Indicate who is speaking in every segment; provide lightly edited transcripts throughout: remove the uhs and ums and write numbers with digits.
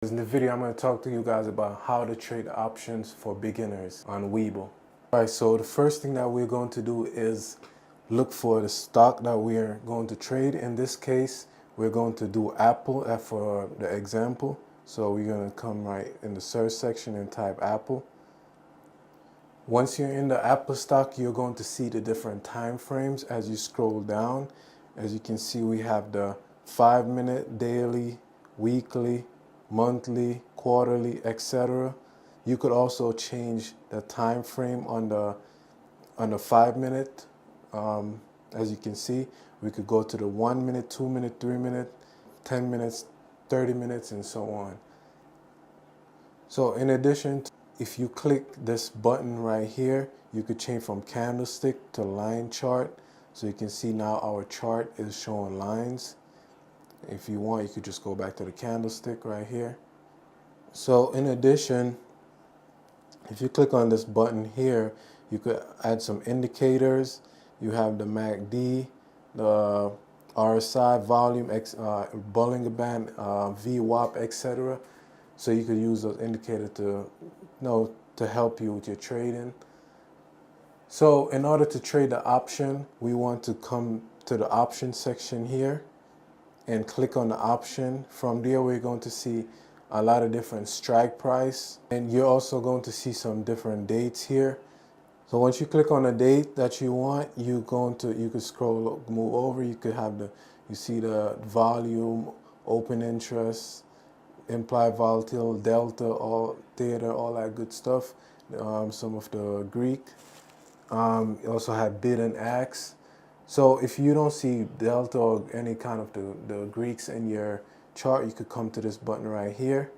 Speaker 1: In this video, I'm going to talk to you guys about how to trade options for beginners on Webull. Alright, so the first thing that we're going to do is look for the stock that we're going to trade. In this case, we're going to do Apple for the example. So we're going to come right in the search section and type Apple. Once you're in the Apple stock, you're going to see the different time frames as you scroll down. As you can see, we have the 5-minute, daily, weekly, monthly, quarterly, etc. You could also change the time frame on the 5-minute. As you can see, we could go to the 1 minute, 2 minute, 3 minute, 10 minutes, 30 minutes, and so on. So in addition, if you click this button right here, you could change from candlestick to line chart. So you can see now our chart is showing lines. If you want, you could just go back to the candlestick right here. So in addition, if you click on this button here, you could add some indicators. You have the MACD, the RSI, volume, Bollinger Band, VWAP, etc. So you could use those indicators to help you with your trading. So in order to trade the option, we want to come to the option section here and click on the option. From there, we're going to see a lot of different strike price, and you're also going to see some different dates here. So once you click on a date that you want, you could scroll, move over. You could have you see the volume, open interest, implied volatile, delta, all theta, all that good stuff. Some of the Greek. You also have bid and ask. So if you don't see delta or any kind of the Greeks in your chart, you could come to this button right here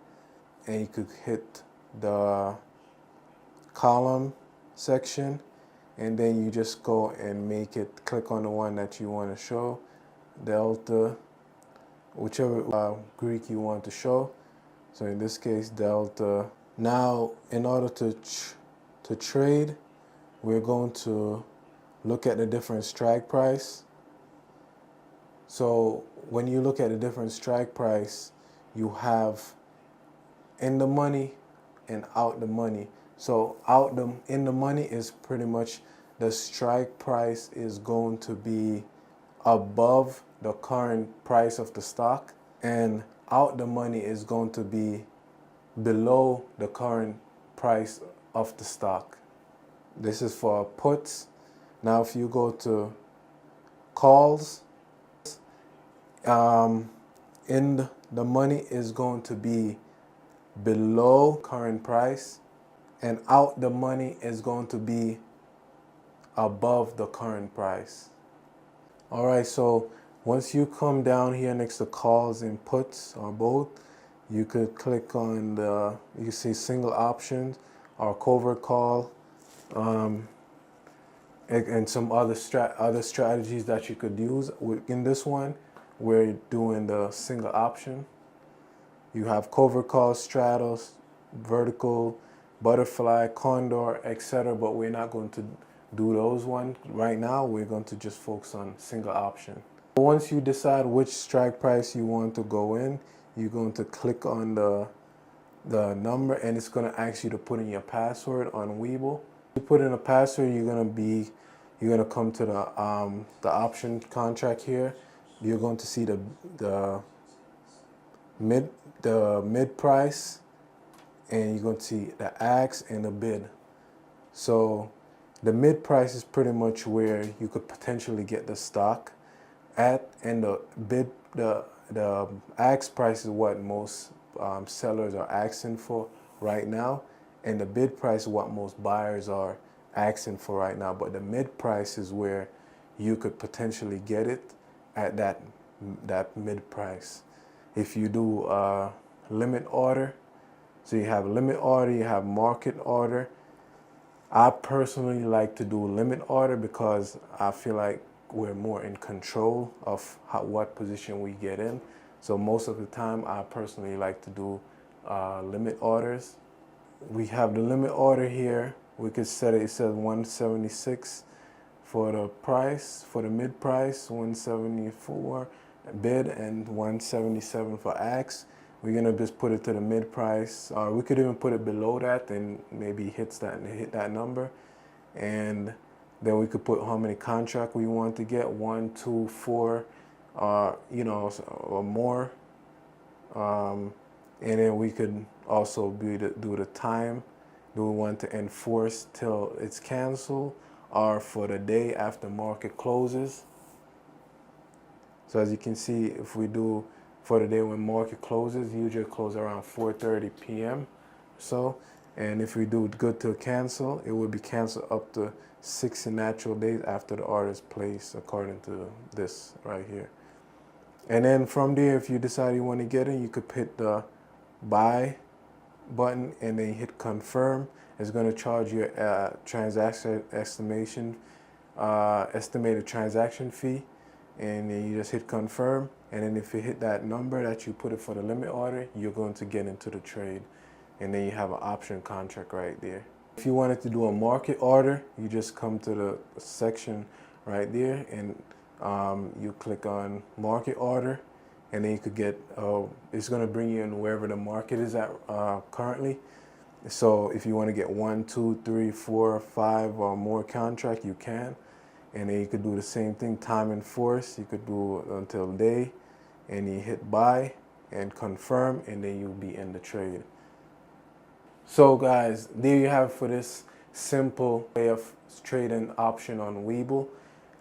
Speaker 1: and you could hit the column section, and then you just go and click on the one that you want to show, delta, whichever Greek you want to show. So in this case, delta. Now, in order to trade, we're going to look at the different strike price. So when you look at the different strike price, you have in the money and out the money. So in the money is pretty much the strike price is going to be above the current price of the stock, and out the money is going to be below the current price of the stock. This is for puts. Now if you go to calls, in the money is going to be below current price, and out the money is going to be above the current price. All right, so once you come down here next to calls and puts or both, you could click on you see single options or covert call, and some other strategies that you could use. In this one, we're doing the single option. You have covert call, straddles, vertical, butterfly, condor, etc. But we're not going to do those ones right now. We're going to just focus on single option. Once you decide which strike price you want to go in, you're going to click on the number, and it's going to ask you to put in your password on Webull. You put in a password, you're going to come to the option contract here. You're going to see the mid price, and you're going to see the ask and the bid. So the mid price is pretty much where you could potentially get the stock at, and the ask price is what most sellers are asking for right now, and the bid price is what most buyers are asking for right now. But the mid price is where you could potentially get it at that mid price. If you do limit order, so you have limit order, you have market order. I personally like to do limit order because I feel like we're more in control of what position we get in. So most of the time, I personally like to do limit orders. We have the limit order here. We could set it says 176 for the price, for the mid price, 174 bid, and 177 for ask. We're gonna just put it to the mid price, or we could even put it below that, and maybe hit that number, and then we could put how many contract we want to get, 1, 2, 4, you know, or more, and then we could also do the time. Do we want to enforce till it's canceled, or for the day after market closes? So as you can see, if we do for the day when market closes, usually close around 4:30 p.m. so, and if we do good till cancel, it would be canceled up to 60 natural days after the order is placed, according to this right here. And then from there, if you decide you want to get in, you could hit the buy button and then hit confirm. It's going to charge you a transaction estimated transaction fee, and then you just hit confirm. And then if you hit that number that you put it for the limit order, you're going to get into the trade, and then you have an option contract right there. If you wanted to do a market order, you just come to the section right there, and you click on market order, and then you could get, it's going to bring you in wherever the market is at currently. So if you want to get 1, 2, 3, 4, 5 or more contract, you can. And then you could do the same thing, time and force. You could do until day, and you hit buy and confirm, and then you'll be in the trade. So guys, there you have for this simple way of trading option on Webull.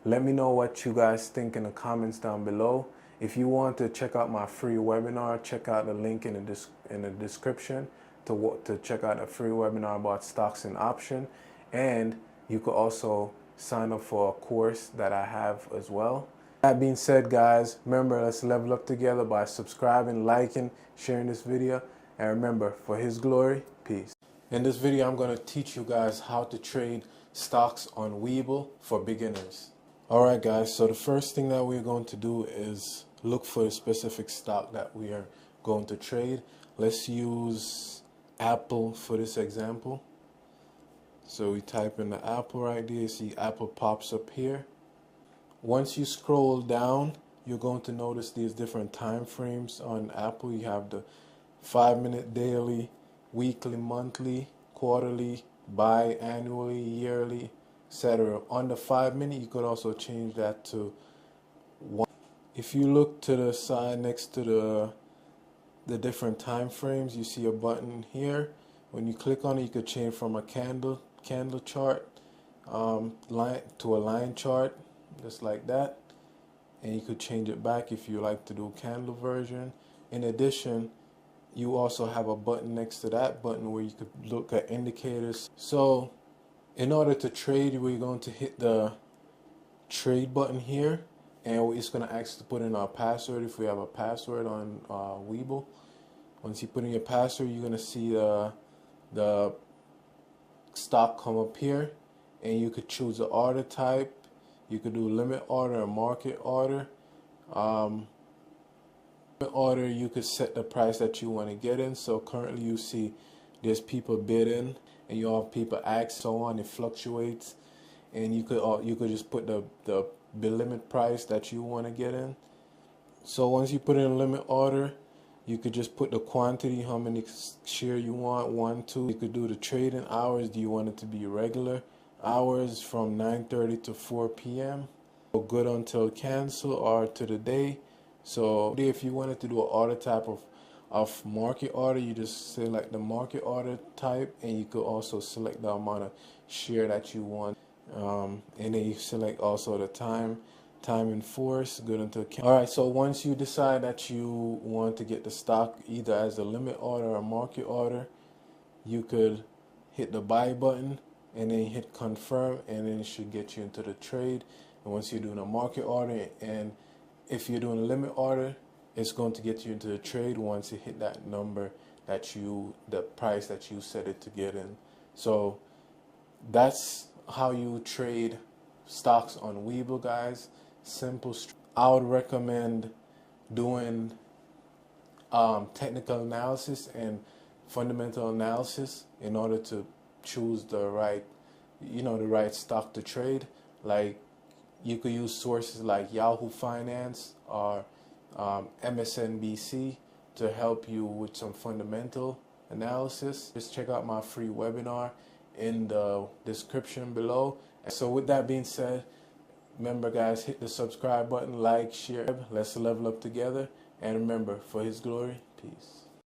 Speaker 1: Let me know what you guys think in the comments down below. If you want to check out my free webinar, check out the link in the description to check out a free webinar about stocks and option. And you could also sign up for a course that I have as well. That being said, guys, remember, let's level up together by subscribing, liking, sharing this video. And remember, for His glory, peace. In this video, I'm going to teach you guys how to trade stocks on Webull for beginners. Alright guys, so the first thing that we're going to do is look for the specific stock that we are going to trade. Let's use Apple for this example. So we type in the Apple right there, you see Apple pops up here. Once you scroll down, you're going to notice these different time frames on Apple. You have the 5-minute daily, weekly, monthly, quarterly, biannually, yearly, etc. On the 5-minute, you could also change that to 1. If you look to the side next to the different time frames, you see a button here. When you click on it, you could change from a candle chart line to a line chart, just like that. And you could change it back if you like to do candle version. In addition, you also have a button next to that button where you could look at indicators. So in order to trade, we're going to hit the trade button here, and it's going to ask to put in our password if we have a password on Webull. Once you put in your password, you're going to see the stock come up here, and you could choose the order type. You could do limit order or market order. Order, you could set the price that you want to get in. So currently you see there's people bidding, and you have people ask, so on. It fluctuates, and you could just put the limit price that you want to get in. So once you put in a limit order, you could just put the quantity, how many share you want, 1, 2. You could do the trading hours. Do you want it to be regular hours from 9:30 to 4 p.m. or good until cancel, or to the day? So if you wanted to do an order type of market order, you just select the market order type, and you could also select the amount of share that you want, and then you select also the time and force, good until cancel. Alright, so once you decide that you want to get the stock either as a limit order or a market order, you could hit the buy button and then hit confirm, and then it should get you into the trade. And once you're doing a market order, and if you're doing a limit order, it's going to get you into the trade once you hit that number that the price that you set it to get in. So that's how you trade stocks on Webull, guys. Simple. I would recommend doing technical analysis and fundamental analysis in order to choose the right stock to trade. Like, you could use sources like Yahoo Finance or MSNBC to help you with some fundamental analysis, just check out my free webinar in the description below. So with that being said, remember guys, hit the subscribe button, like, share. Let's level up together. And remember, for His glory, peace.